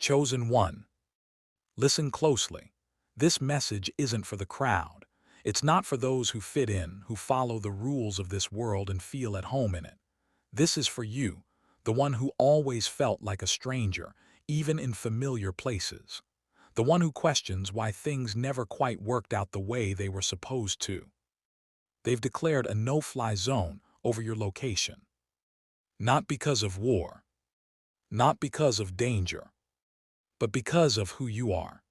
Chosen one, listen closely. This message isn't for the crowd. It's not for those who fit in, who follow the rules of this world and feel at home in it. This is for you, the one who always felt like a stranger, even in familiar places. The one who questions why things never quite worked out the way they were supposed to. They've declared a no-fly zone over your location. Not because of war, not because of danger, but because of who you are.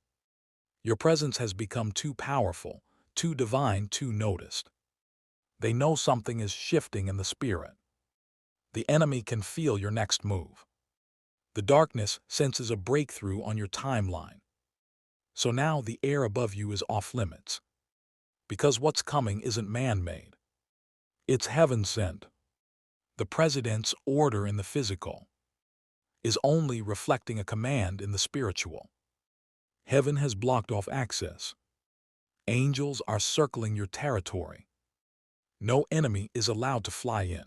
Your presence has become too powerful, too divine, too noticed. They know something is shifting in the spirit. The enemy can feel your next move. The darkness senses a breakthrough on your timeline. So now the air above you is off limits. Because what's coming isn't man-made. It's heaven-sent. The president's order in the physical is only reflecting a command in the spiritual. Heaven has blocked off access. Angels are circling your territory. No enemy is allowed to fly in.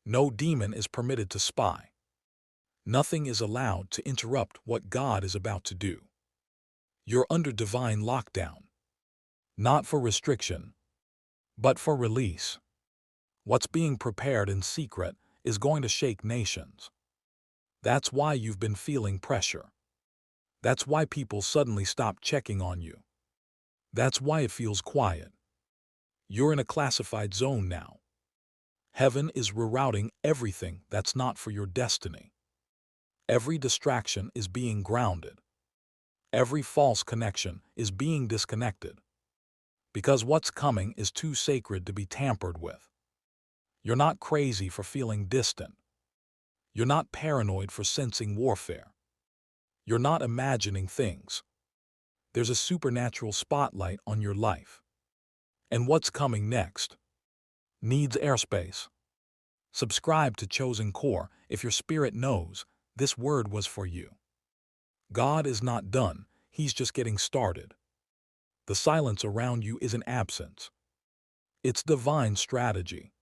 No demon is permitted to spy. Nothing is allowed to interrupt what God is about to do. You're under divine lockdown. Not for restriction, but for release. What's being prepared in secret is going to shake nations. That's why you've been feeling pressure. That's why people suddenly stop checking on you. That's why it feels quiet. You're in a classified zone now. Heaven is rerouting everything that's not for your destiny. Every distraction is being grounded. Every false connection is being disconnected. Because what's coming is too sacred to be tampered with. You're not crazy for feeling distant. You're not paranoid for sensing warfare. You're not imagining things. There's a supernatural spotlight on your life. And what's coming next needs airspace. Subscribe to Chosen Core if your spirit knows this word was for you. God is not done, He's just getting started. The silence around you isn't absence. It's divine strategy.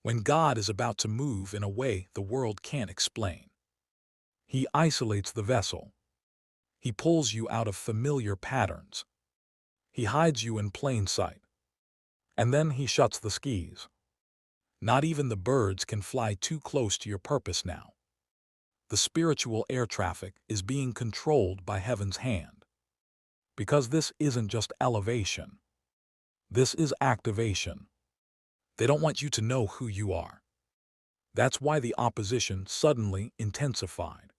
When God is about to move in a way the world can't explain, He isolates the vessel. He pulls you out of familiar patterns. He hides you in plain sight. And then He shuts the skis. Not even the birds can fly too close to your purpose now. The spiritual air traffic is being controlled by heaven's hand. Because this isn't just elevation. This is activation. They don't want you to know who you are. That's why the opposition suddenly intensified.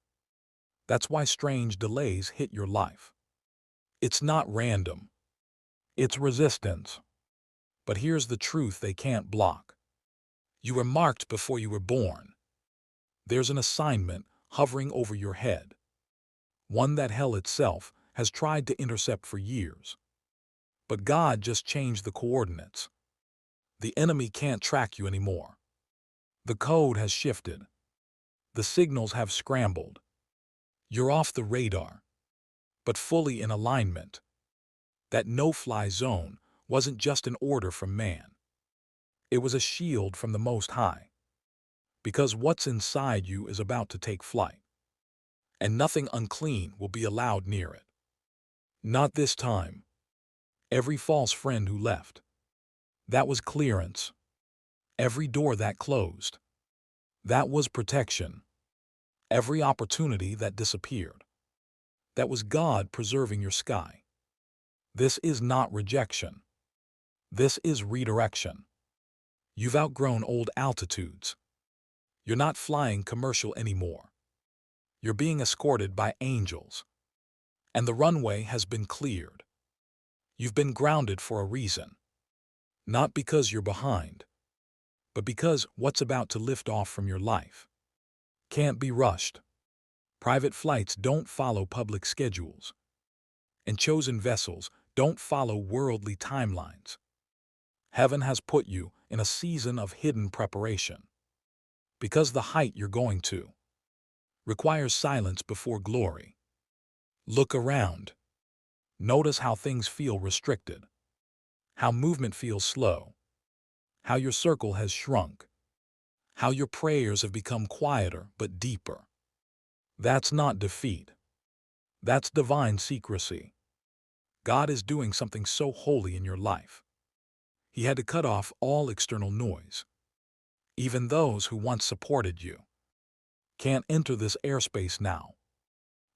That's why strange delays hit your life. It's not random. It's resistance. But here's the truth they can't block. You were marked before you were born. There's an assignment hovering over your head. One that hell itself has tried to intercept for years. But God just changed the coordinates. The enemy can't track you anymore. The code has shifted. The signals have scrambled. You're off the radar, but fully in alignment. That no-fly zone wasn't just an order from man. It was a shield from the Most High. Because what's inside you is about to take flight. And nothing unclean will be allowed near it. Not this time. Every false friend who left, that was clearance. Every door that closed, that was protection. Every opportunity that disappeared, that was God preserving your sky. This is not rejection. This is redirection. You've outgrown old altitudes. You're not flying commercial anymore. You're being escorted by angels. And the runway has been cleared. You've been grounded for a reason. Not because you're behind, but because what's about to lift off from your life can't be rushed. Private flights don't follow public schedules. And chosen vessels don't follow worldly timelines. Heaven has put you in a season of hidden preparation. Because the height you're going to requires silence before glory. Look around. Notice how things feel restricted. How movement feels slow. How your circle has shrunk. How your prayers have become quieter but deeper. That's not defeat. That's divine secrecy. God is doing something so holy in your life. He had to cut off all external noise. Even those who once supported you can't enter this airspace now.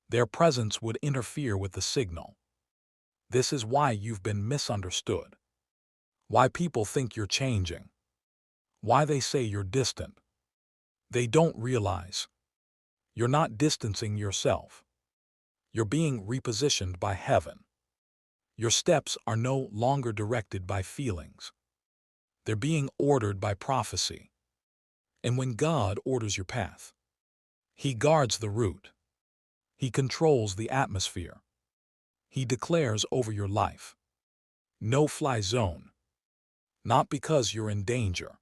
Their presence would interfere with the signal. This is why you've been misunderstood. Why people think you're changing. Why they say you're distant. They don't realize you're not distancing yourself. You're being repositioned by heaven. Your steps are no longer directed by feelings. They're being ordered by prophecy. And when God orders your path, He guards the route. He controls the atmosphere. He declares over your life, no-fly zone. Not because you're in danger,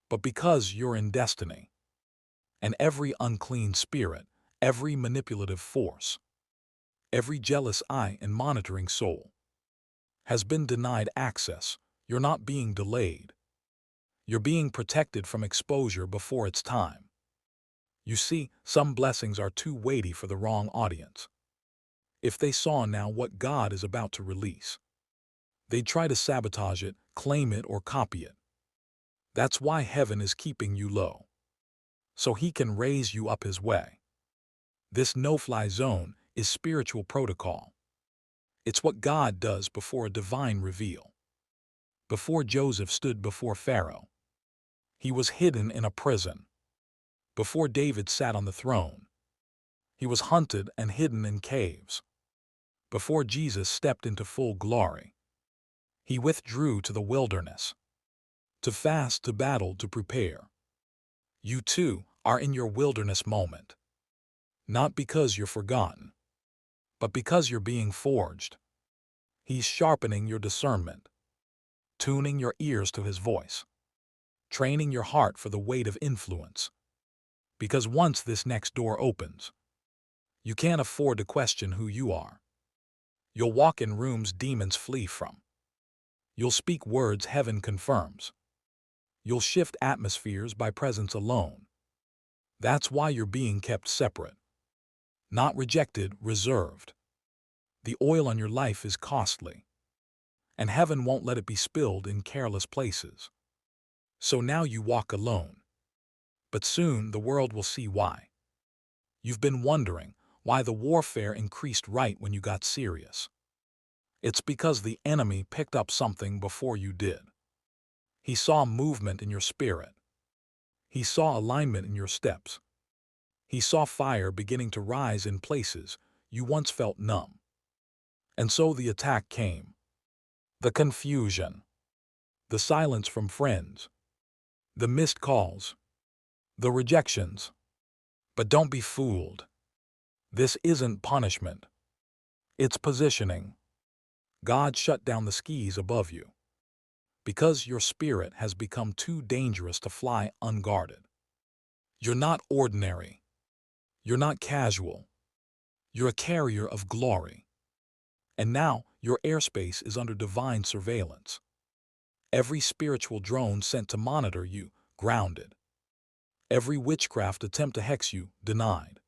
but because you're in destiny. And every unclean spirit, every manipulative force, every jealous eye and monitoring soul has been denied access. You're not being delayed. You're being protected from exposure before it's time. You see, some blessings are too weighty for the wrong audience. If they saw now what God is about to release, they'd try to sabotage it, claim it, or copy it. That's why heaven is keeping you low, so He can raise you up His way. This no-fly zone is spiritual protocol. It's what God does before a divine reveal. Before Joseph stood before Pharaoh, he was hidden in a prison. Before David sat on the throne, he was hunted and hidden in caves. Before Jesus stepped into full glory, He withdrew to the wilderness, to fast, to battle, to prepare. You too are in your wilderness moment, not because you're forgotten, but because you're being forged. He's sharpening your discernment, tuning your ears to His voice, training your heart for the weight of influence. Because once this next door opens, you can't afford to question who you are. You'll walk in rooms demons flee from. You'll speak words heaven confirms. You'll shift atmospheres by presence alone. That's why you're being kept separate. Not rejected, reserved. The oil on your life is costly, and heaven won't let it be spilled in careless places. So now you walk alone. But soon the world will see why. You've been wondering why the warfare increased right when you got serious. It's because the enemy picked up something before you did. He saw movement in your spirit. He saw alignment in your steps. He saw fire beginning to rise in places you once felt numb. And so the attack came. The confusion. The silence from friends. The missed calls. The rejections. But don't be fooled. This isn't punishment. It's positioning. God shut down the skis above you because your spirit has become too dangerous to fly unguarded. You're not ordinary. You're not casual. You're a carrier of glory. And now your airspace is under divine surveillance. Every spiritual drone sent to monitor you, grounded. Every witchcraft attempt to hex you, denied.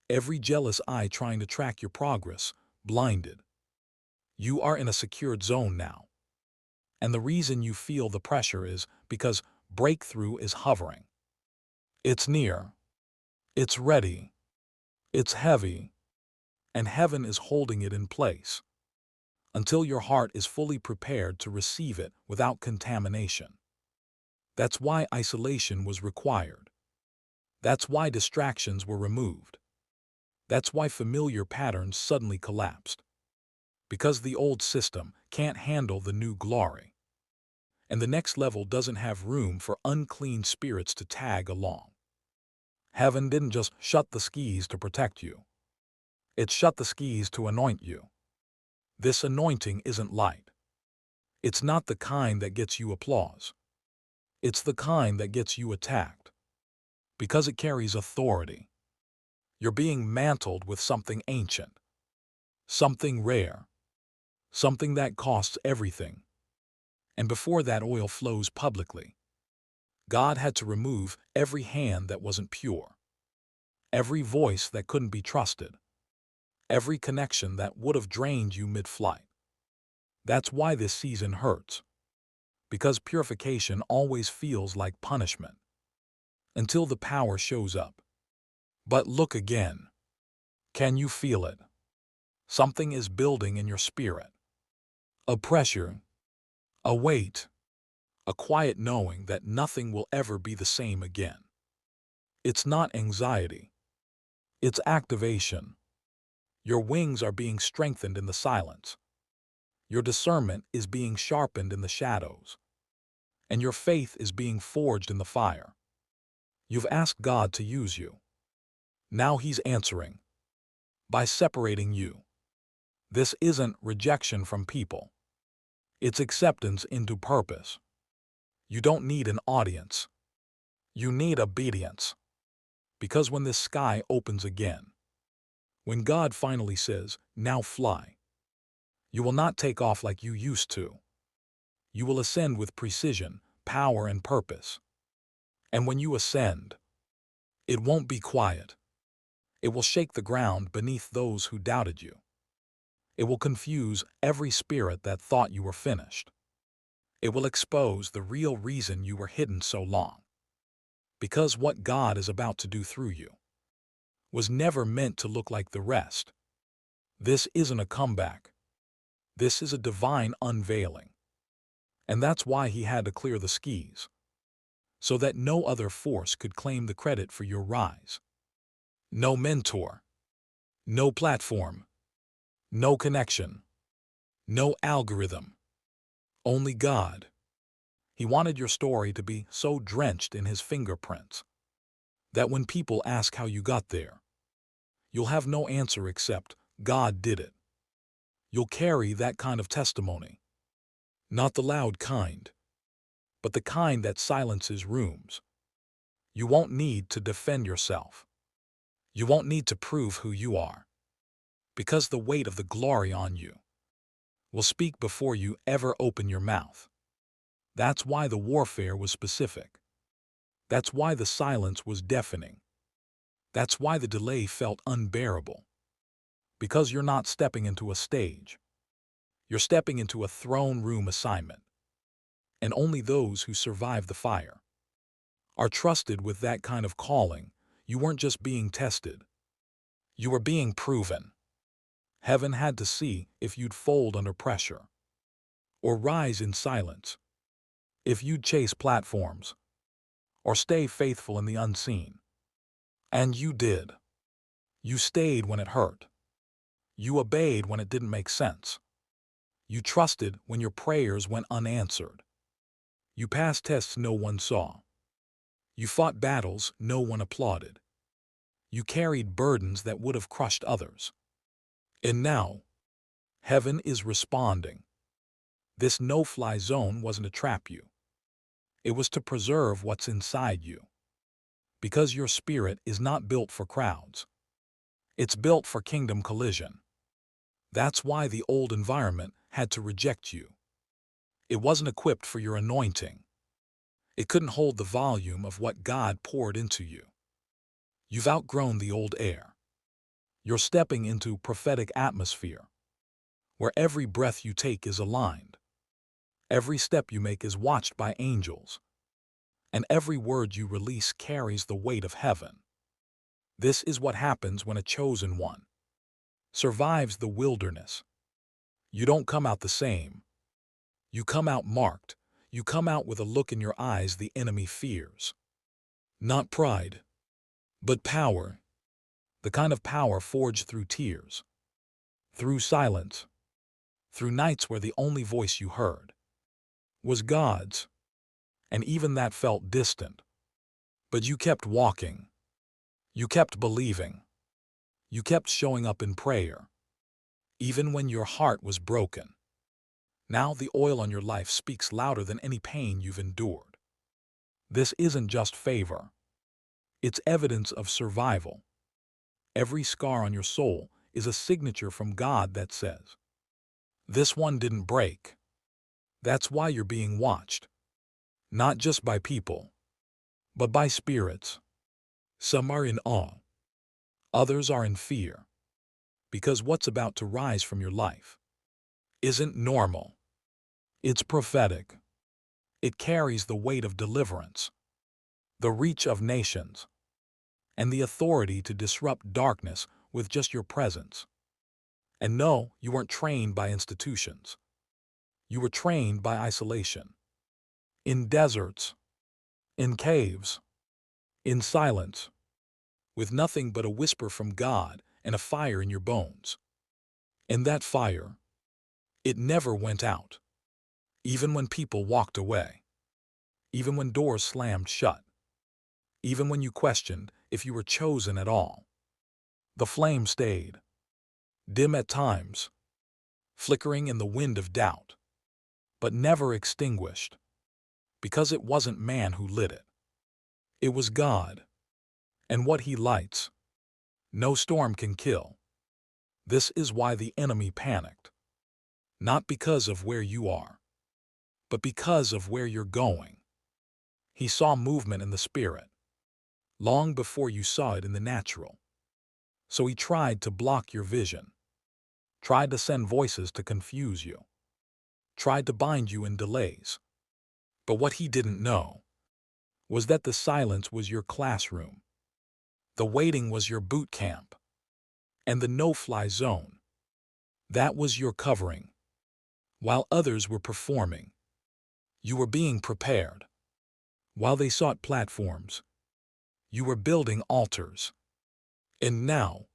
Every jealous eye trying to track your progress, blinded. You are in a secured zone now. And the reason you feel the pressure is because breakthrough is hovering. It's near. It's ready. It's heavy. And heaven is holding it in place until your heart is fully prepared to receive it without contamination. That's why isolation was required. That's why distractions were removed. That's why familiar patterns suddenly collapsed. Because the old system can't handle the new glory. And the next level doesn't have room for unclean spirits to tag along. Heaven didn't just shut the skis to protect you. It shut the skis to anoint you. This anointing isn't light. It's not the kind that gets you applause. It's the kind that gets you attacked. Because it carries authority. You're being mantled with something ancient. Something rare. Something that costs everything. And before that oil flows publicly, God had to remove every hand that wasn't pure. Every voice that couldn't be trusted. every connection that would have drained you mid-flight. That's why this season hurts, because purification always feels like punishment, until the power shows up. But look again. Can you feel it? Something is building in your spirit. A pressure, a weight, a quiet knowing that nothing will ever be the same again. It's not anxiety. It's activation. Your wings are being strengthened in the silence. Your discernment is being sharpened in the shadows. And your faith is being forged in the fire. You've asked God to use you. Now He's answering by separating you. This isn't rejection from people. It's acceptance into purpose. You don't need an audience. You need obedience. Because when this sky opens again, when God finally says, "Now fly," you will not take off like you used to. You will ascend with precision, power, and purpose. And when you ascend, it won't be quiet. It will shake the ground beneath those who doubted you. It will confuse every spirit that thought you were finished. It will expose the real reason you were hidden so long. Because what God is about to do through you was never meant to look like the rest. This isn't a comeback. This is a divine unveiling. And that's why He had to clear the skis, so that no other force could claim the credit for your rise. No mentor, no platform, no connection, no algorithm, only God. He wanted your story to be so drenched in His fingerprints that when people ask how you got there, you'll have no answer except God did it. You'll carry that kind of testimony, not the loud kind, but the kind that silences rooms. You won't need to defend yourself. You won't need to prove who you are, because the weight of the glory on you will speak before you ever open your mouth. That's why the warfare was specific. That's why the silence was deafening. That's why the delay felt unbearable. Because you're not stepping into a stage. You're stepping into a throne room assignment. And only those who survive the fire are trusted with that kind of calling. You weren't just being tested. You were being proven. Heaven had to see if you'd fold under pressure or rise in silence, if you'd chase platforms or stay faithful in the unseen. And you did. You stayed when it hurt. You obeyed when it didn't make sense. You trusted when your prayers went unanswered. You passed tests no one saw. You fought battles no one applauded. You carried burdens that would have crushed others. And now, heaven is responding. This no-fly zone wasn't to trap you. It was to preserve what's inside you. Because your spirit is not built for crowds. It's built for kingdom collision. That's why the old environment had to reject you. It wasn't equipped for your anointing. It couldn't hold the volume of what God poured into you. You've outgrown the old air. You're stepping into prophetic atmosphere, where every breath you take is aligned. Every step you make is watched by angels. And every word you release carries the weight of heaven. This is what happens when a chosen one survives the wilderness. You don't come out the same. You come out marked. You come out with a look in your eyes the enemy fears. Not pride, but power. The kind of power forged through tears, through silence, through nights where the only voice you heard was God's. And even that felt distant. But you kept walking. You kept believing. You kept showing up in prayer, even when your heart was broken. Now the oil on your life speaks louder than any pain you've endured. This isn't just favor. It's evidence of survival. Every scar on your soul is a signature from God that says, "This one didn't break." That's why you're being watched. Not just by people, but by spirits. Some are in awe. Others are in fear. Because what's about to rise from your life isn't normal. It's prophetic. It carries the weight of deliverance, the reach of nations, and the authority to disrupt darkness with just your presence. And no, you weren't trained by institutions. You were trained by isolation. In deserts, in caves, in silence, with nothing but a whisper from God and a fire in your bones. And that fire, it never went out, even when people walked away, even when doors slammed shut, even when you questioned if you were chosen at all. The flame stayed, dim at times, flickering in the wind of doubt, but never extinguished, because it wasn't man who lit it. It was God, and what he lights, no storm can kill. This is why the enemy panicked, not because of where you are, but because of where you're going. He saw movement in the spirit, long before you saw it in the natural. So he tried to block your vision, tried to send voices to confuse you, tried to bind you in delays. But what he didn't know was that the silence was your classroom, the waiting was your boot camp, and the no-fly zone, that was your covering. While others were performing, you were being prepared. While they sought platforms, you were building altars. And now,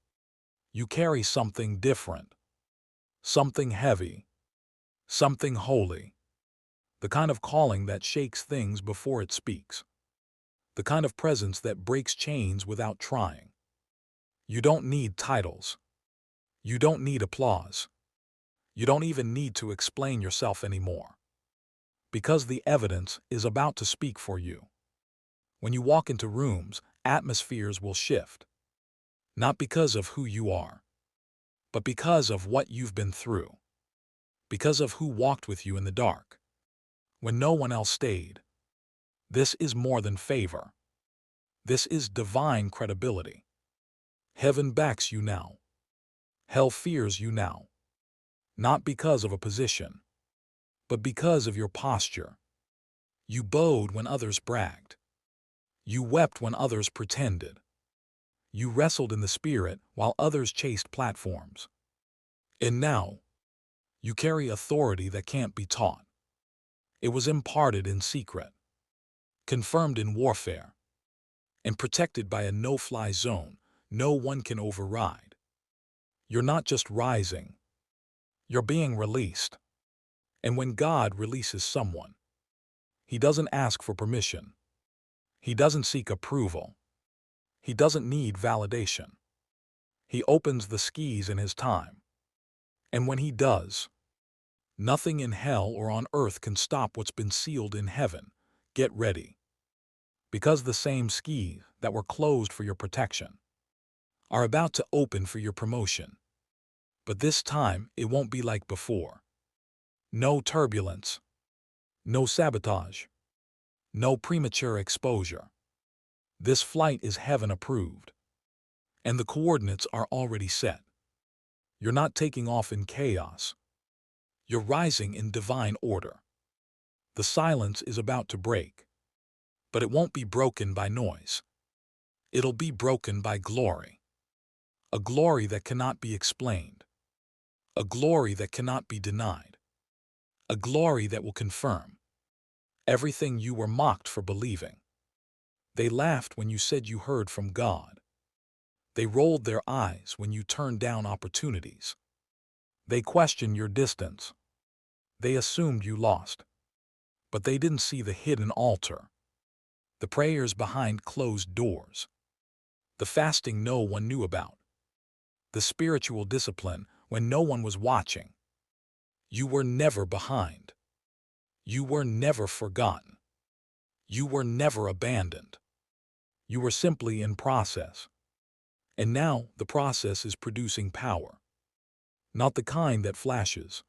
you carry something different, something heavy, something holy, the kind of calling that shakes things before it speaks, the kind of presence that breaks chains without trying. You don't need titles. You don't need applause. You don't even need to explain yourself anymore, because the evidence is about to speak for you. When you walk into rooms, atmospheres will shift, not because of who you are, but because of what you've been through, because of who walked with you in the dark, when no one else stayed. This is more than favor. This is divine credibility. Heaven backs you now. Hell fears you now. Not because of a position, but because of your posture. You bowed when others bragged. You wept when others pretended. You wrestled in the spirit while others chased platforms. And now, you carry authority that can't be taught. It was imparted in secret, confirmed in warfare, and protected by a no-fly zone no one can override. You're not just rising, you're being released. And when God releases someone, he doesn't ask for permission. He doesn't seek approval. He doesn't need validation. He opens the skis in his time. And when he does, nothing in hell or on earth can stop what's been sealed in heaven. Get ready. Because the same skis that were closed for your protection are about to open for your promotion. But this time, it won't be like before. No turbulence, no sabotage, no premature exposure. This flight is heaven approved, and the coordinates are already set. You're not taking off in chaos. You're rising in divine order. The silence is about to break, but it won't be broken by noise. It'll be broken by glory. A glory that cannot be explained. A glory that cannot be denied. A glory that will confirm everything you were mocked for believing. They laughed when you said you heard from God. They rolled their eyes when you turned down opportunities. They questioned your distance. They assumed you lost. But they didn't see the hidden altar, the prayers behind closed doors, the fasting no one knew about, the spiritual discipline when no one was watching. You were never behind. You were never forgotten. You were never abandoned. You were simply in process. And now the process is producing power. Not the kind that flashes,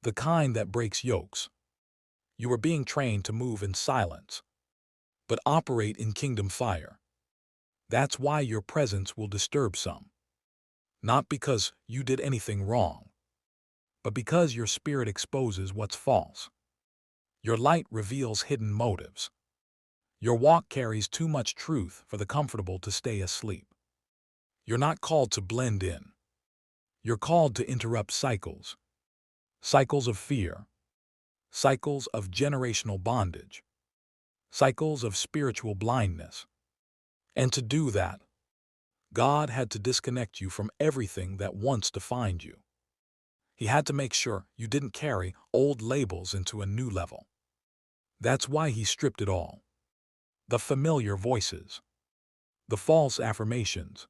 the kind that breaks yokes. You are being trained to move in silence, but operate in kingdom fire. That's why your presence will disturb some. Not because you did anything wrong, but because your spirit exposes what's false. Your light reveals hidden motives. Your walk carries too much truth for the comfortable to stay asleep. You're not called to blend in. You're called to interrupt cycles. Cycles of fear. Cycles of generational bondage. Cycles of spiritual blindness. And to do that, God had to disconnect you from everything that once defined you. He had to make sure you didn't carry old labels into a new level. That's why he stripped it all. The familiar voices, the false affirmations,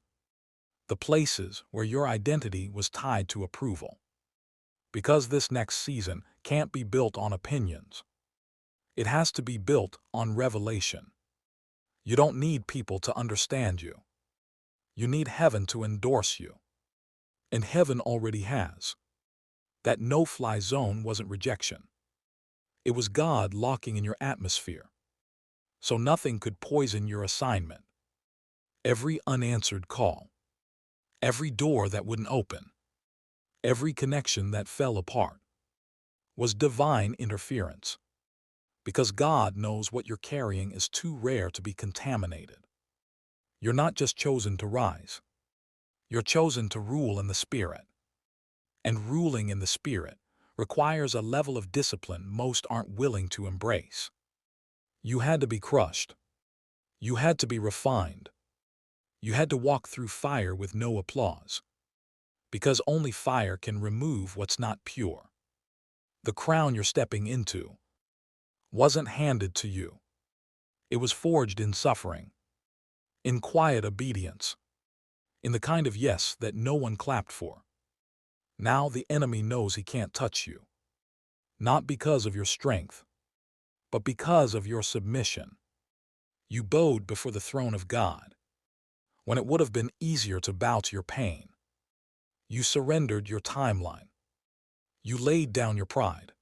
the places where your identity was tied to approval. Because this next season can't be built on opinions. It has to be built on revelation. You don't need people to understand you. You need heaven to endorse you. And heaven already has. That no-fly zone wasn't rejection. It was God locking in your atmosphere. So nothing could poison your assignment. Every unanswered call, every door that wouldn't open, every connection that fell apart, was divine interference. Because God knows what you're carrying is too rare to be contaminated. You're not just chosen to rise. You're chosen to rule in the Spirit. And ruling in the Spirit requires a level of discipline most aren't willing to embrace. You had to be crushed. You had to be refined. You had to walk through fire with no applause. Because only fire can remove what's not pure. The crown you're stepping into wasn't handed to you. It was forged in suffering, in quiet obedience, in the kind of yes that no one clapped for. Now the enemy knows he can't touch you. Not because of your strength, but because of your submission. You bowed before the throne of God, when it would have been easier to bow to your pain. You surrendered your timeline. You laid down your pride.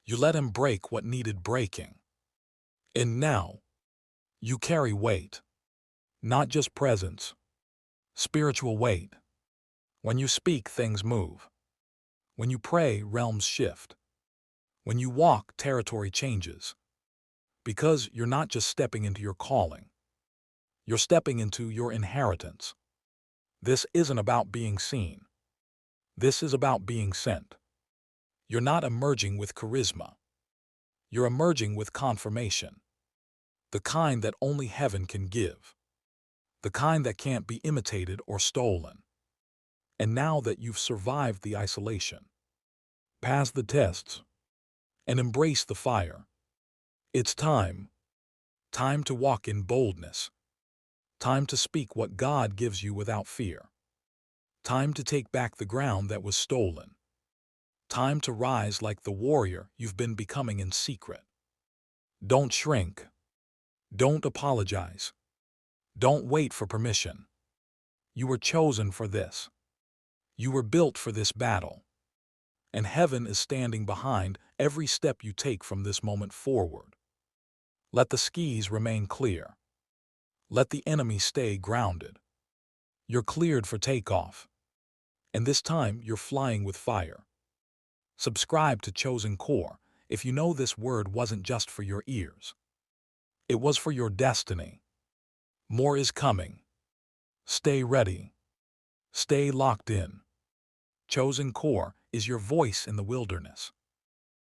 You let him break what needed breaking. And now, you carry weight. Not just presence. Spiritual weight. When you speak, things move. When you pray, realms shift. When you walk, territory changes. Because you're not just stepping into your calling. You're stepping into your inheritance. This isn't about being seen. This is about being sent. You're not emerging with charisma. You're emerging with confirmation. The kind that only heaven can give. The kind that can't be imitated or stolen. And now that you've survived the isolation, passed the tests, and embraced the fire, it's time. Time to walk in boldness. Time to speak what God gives you without fear. Time to take back the ground that was stolen. Time to rise like the warrior you've been becoming in secret. Don't shrink. Don't apologize. Don't wait for permission. You were chosen for this. You were built for this battle. And heaven is standing behind every step you take from this moment forward. Let the skies remain clear. Let the enemy stay grounded. You're cleared for takeoff. And this time you're flying with fire. Subscribe to Chosen Core if you know this word wasn't just for your ears. It was for your destiny. More is coming. Stay ready. Stay locked in. Chosen Core is your voice in the wilderness.